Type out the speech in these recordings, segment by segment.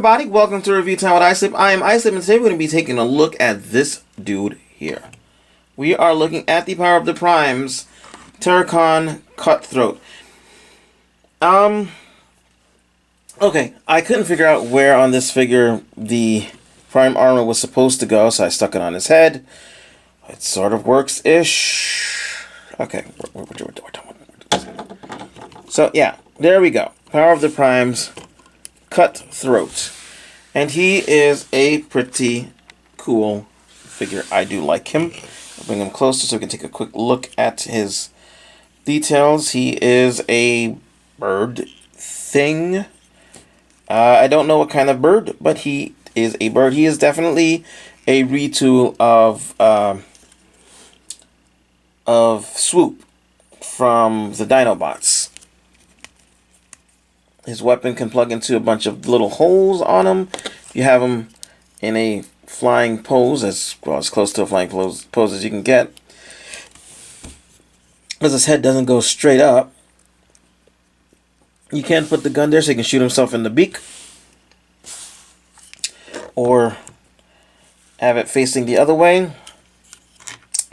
everybody, welcome to Review Time with Islip. I am Islip, and today we're going to be taking a look at this dude here. We are looking at the Power of the Primes, Terracon Cutthroat. Okay, I couldn't figure out where on this figure the Prime armor was supposed to go, so I stuck it on his head. It sort of works-ish. Okay, we're done. So, yeah, there we go. Power of the Primes, Cutthroat. And he is a pretty cool figure. I do like him. I'll bring him closer so we can take a quick look at his details. He is a bird thing. I don't know what kind of bird, but he is a bird. He is definitely a retool of Swoop from the Dinobots. His weapon can plug into a bunch of little holes on him. You have him in a flying pose, as close to a flying pose as you can get. Because his head doesn't go straight up. You can put the gun there so he can shoot himself in the beak. Or have it facing the other way,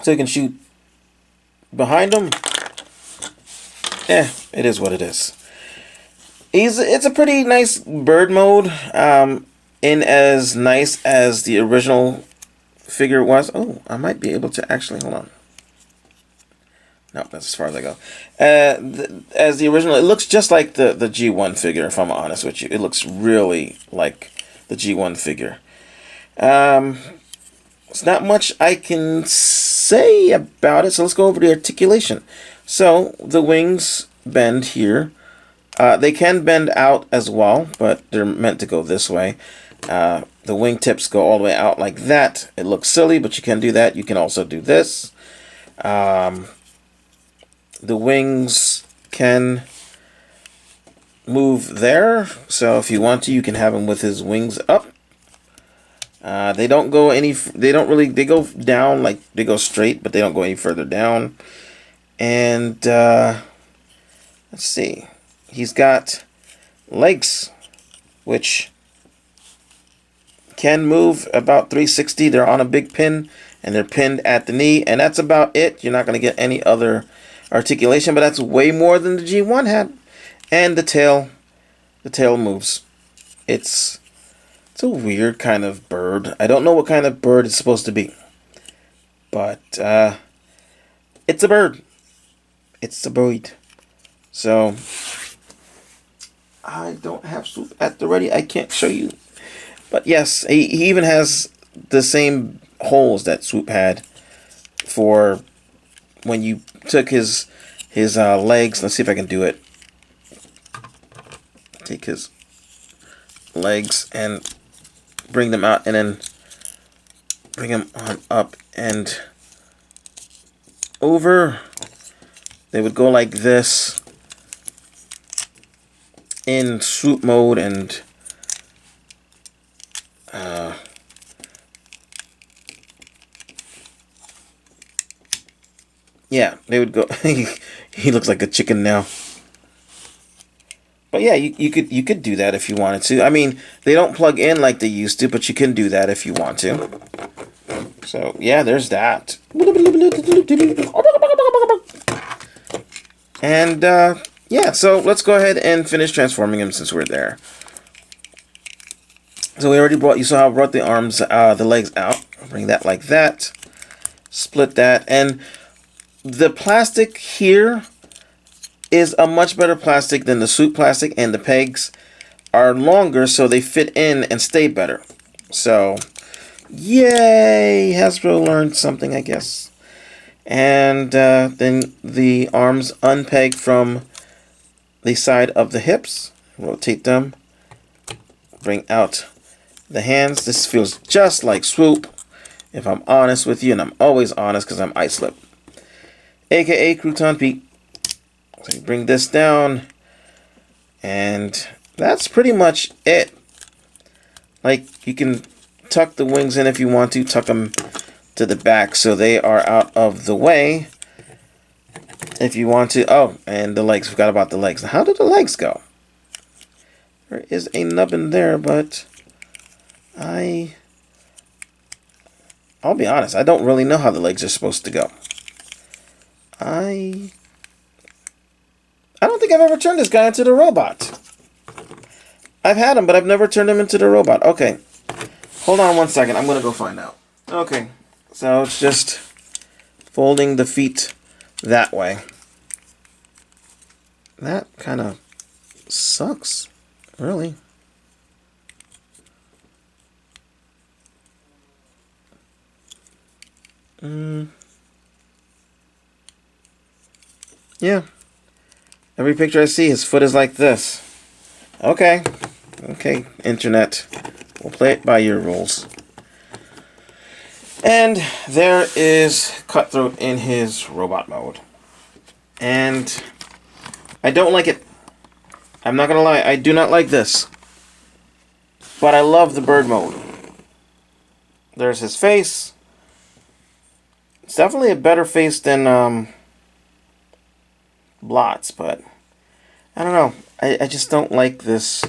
so he can shoot behind him. It is what it is. It's a pretty nice bird mode, in as nice as the original figure was. Oh, I might be able to actually, hold on. No, that's as far as I go. As the original, it looks just like the G1 figure, if I'm honest with you. It looks really like the G1 figure. There's not much I can say about it, so let's go over the articulation. So, the wings bend here. They can bend out as well, but they're meant to go this way. The wingtips go all the way out like that. It looks silly, but you can do that. You can also do this. The wings can move there, so if you want to, you can have him with his wings up. They don't go any. They don't really. They go down, like they go straight, but they don't go any further down. And let's see. He's got legs, which can move about 360. They're on a big pin, and they're pinned at the knee, and that's about it. You're not going to get any other articulation, but that's way more than the G1 had. And the tail moves. It's a weird kind of bird. I don't know what kind of bird it's supposed to be, but it's a bird. It's a bird. So I don't have Swoop at the ready. I can't show you. But yes, he even has the same holes that Swoop had for when you took his legs. Let's see if I can do it. Take his legs and bring them out, and then bring them on up and over. They would go like this in Swoop mode, and yeah, they would go. He looks like a chicken now. But yeah, you could do that if you wanted to. I mean, they don't plug in like they used to, but you can do that if you want to. So yeah, there's that. And yeah, so let's go ahead and finish transforming him since we're there. So we already you saw how I brought the arms, the legs out. I'll bring that like that. Split that, and the plastic here is a much better plastic than the Swoop plastic, and the pegs are longer, so they fit in and stay better. So, yay! Hasbro learned something, I guess. And then the arms unpeg from the side of the hips. Rotate them. Bring out the hands. This feels just like Swoop, if I'm honest with you, and I'm always honest because I'm Islip, aka Crouton Pete. So you bring this down, and that's pretty much it. Like, you can tuck the wings in if you want to, tuck them to the back so they are out of the way if you want to. Oh, and the legs, forgot about the legs. Now, how did the legs go? There is a nubbin there, but I'll be honest, I don't really know how the legs are supposed to go. I don't think I've ever turned this guy into the robot. I've had him, but I've never turned him into the robot. Okay. Hold on 1 second. I'm going to go find out. Okay. So it's just folding the feet that way. That kind of sucks. Really. Yeah. Every picture I see, his foot is like this. Okay. Okay, internet. We'll play it by your rules. And there is Cutthroat in his robot mode. And I don't like it. I'm not gonna lie, I do not like this. But I love the bird mode. There's his face. It's definitely a better face than Blot's, but I don't know. I just don't like this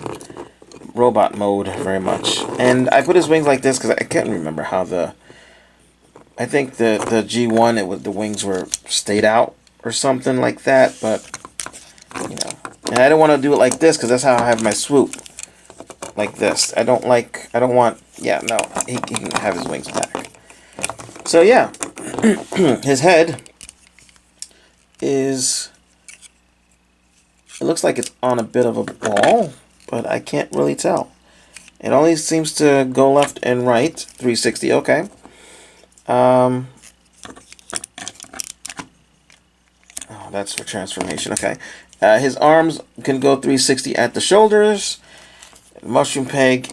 robot mode very much. And I put his wings like this because I can't remember how I think the G1, the wings were stayed out or something like that, but you know. And I don't want to do it like this because that's how I have my swoop. Like this. I don't want, yeah, no, he can have his wings back. So yeah, his head is, it looks like it's on a bit of a ball, but I can't really tell. It only seems to go left and right, 360, okay. Oh, that's for transformation, okay. His arms can go 360 at the shoulders. Mushroom peg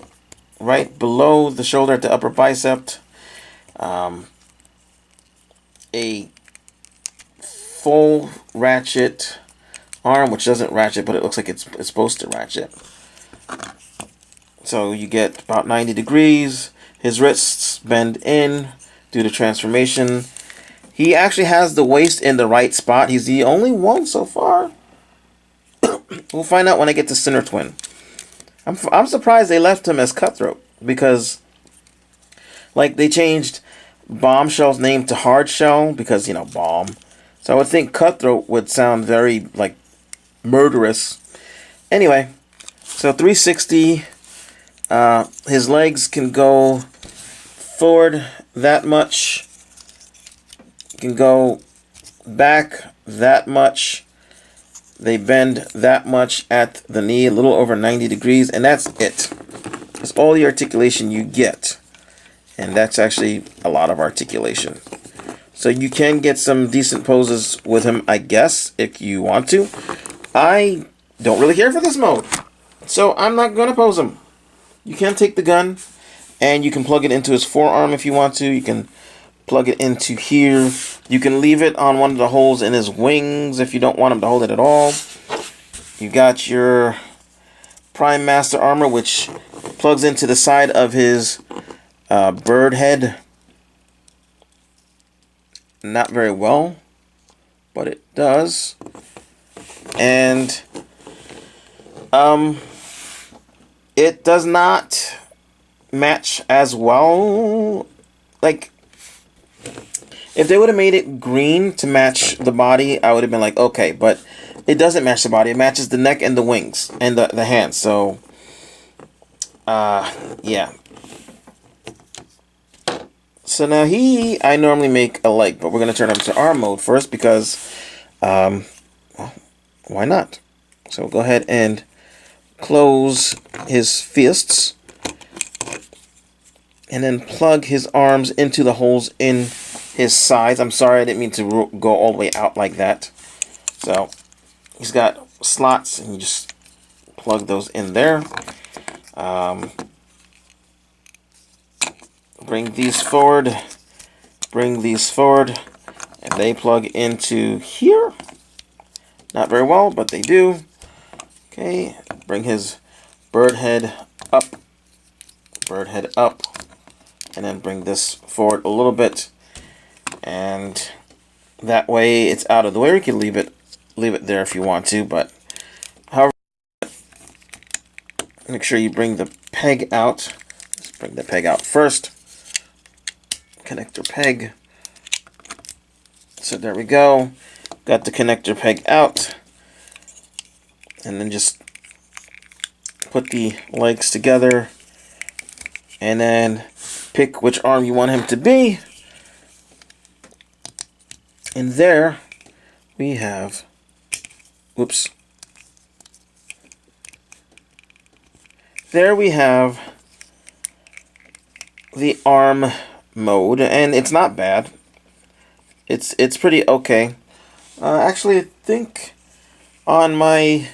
right below the shoulder at the upper bicep. A full ratchet arm, which doesn't ratchet, but it looks like it's supposed to ratchet. So you get about 90 degrees. His wrists bend in due to transformation. He actually has the waist in the right spot. He's the only one so far. We'll find out when I get to Center Twin. I'm surprised they left him as Cutthroat, because like they changed Bombshell's name to Hardshell because, you know, bomb. So I would think Cutthroat would sound very like murderous. Anyway, so 360. His legs can go forward that much. Can go back that much. They bend that much at the knee, a little over 90 degrees, and that's it. That's all the articulation you get. And that's actually a lot of articulation. So you can get some decent poses with him, I guess, if you want to. I don't really care for this mode, so I'm not going to pose him. You can take the gun, and you can plug it into his forearm if you want to. You can plug it into here. You can leave it on one of the holes in his wings if you don't want him to hold it at all. You got your Prime Master Armor, which plugs into the side of his bird head. Not very well, but it does. And it does not match as well. Like, if they would have made it green to match the body, I would have been like, okay, but it doesn't match the body. It matches the neck and the wings and the hands. So, yeah. So now I normally make a leg, but we're going to turn him to arm mode first because, well, why not? So we'll go ahead and close his fists and then plug his arms into the holes in his sides. I'm sorry, I didn't mean to go all the way out like that. So he's got slots, and you just plug those in there. Bring these forward, and they plug into here. Not very well, but they do. Okay, bring his bird head up, and then bring this forward a little bit, and that way it's out of the way. You can leave it there if you want to, but however, make sure you bring the peg out. Just bring the peg out first. Connector peg. So there we go. Got the connector peg out. And then just put the legs together. And then pick which arm you want him to be. And there we have, whoops. There we have the arm mode, and it's not bad. It's pretty okay. Actually, I think on my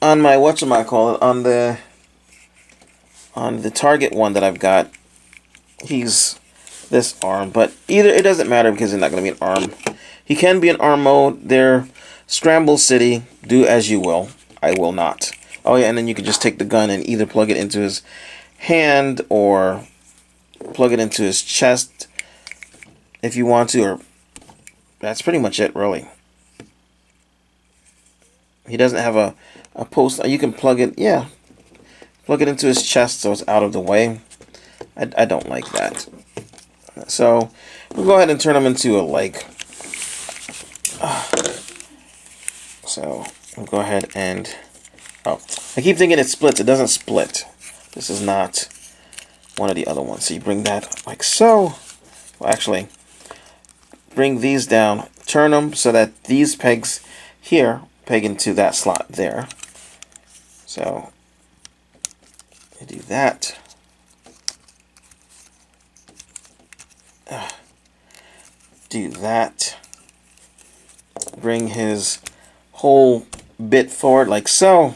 whatchamacallit, on the Target one that I've got, he's this arm, but either it doesn't matter because it's not going to be an arm. He can be an arm mode. There, Scramble City, do as you will. I will not. Oh yeah, and then you can just take the gun and either plug it into his hand or plug it into his chest if you want to, or that's pretty much it, really. He doesn't have a post. You can plug it, yeah, plug it into his chest so it's out of the way. I don't like that. So we'll go ahead and turn him into a leg. So we'll go ahead and, oh, I keep thinking it splits. It doesn't split. This is not one of the other ones. So you bring that like so. Well, actually, bring these down, turn them so that these pegs here peg into that slot there. So you do that. Do that. Bring his whole bit forward like so.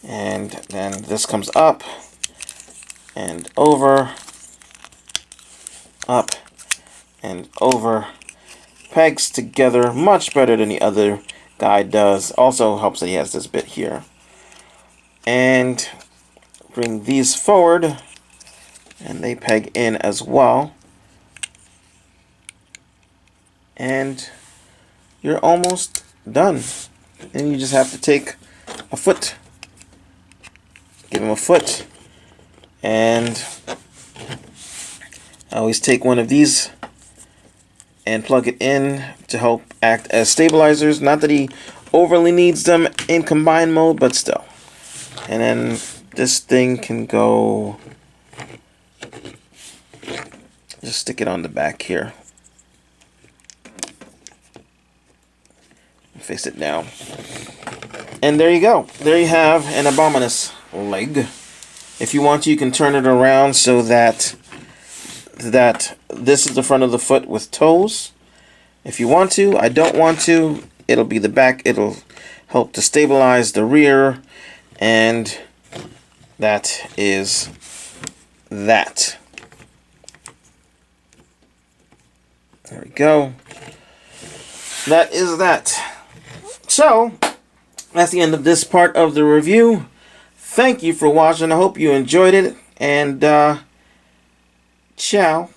And then this comes up and over, up and over. Pegs together much better than the other guy does. Also helps that he has this bit here. And bring these forward and they peg in as well. And you're almost done. And you just have to take a foot. Give him a foot. And I always take one of these and plug it in to help act as stabilizers. Not that he overly needs them in combined mode, but still. And then this thing can go, just stick it on the back here. Face it down. And there you go. There you have an Abominus leg. If you want to, you can turn it around so that this is the front of the foot with toes. If you want to. I don't want to. It'll be the back. It'll help to stabilize the rear. And that is that. There we go. That is that. So, that's the end of this part of the review. Thank you for watching. I hope you enjoyed it. And, ciao.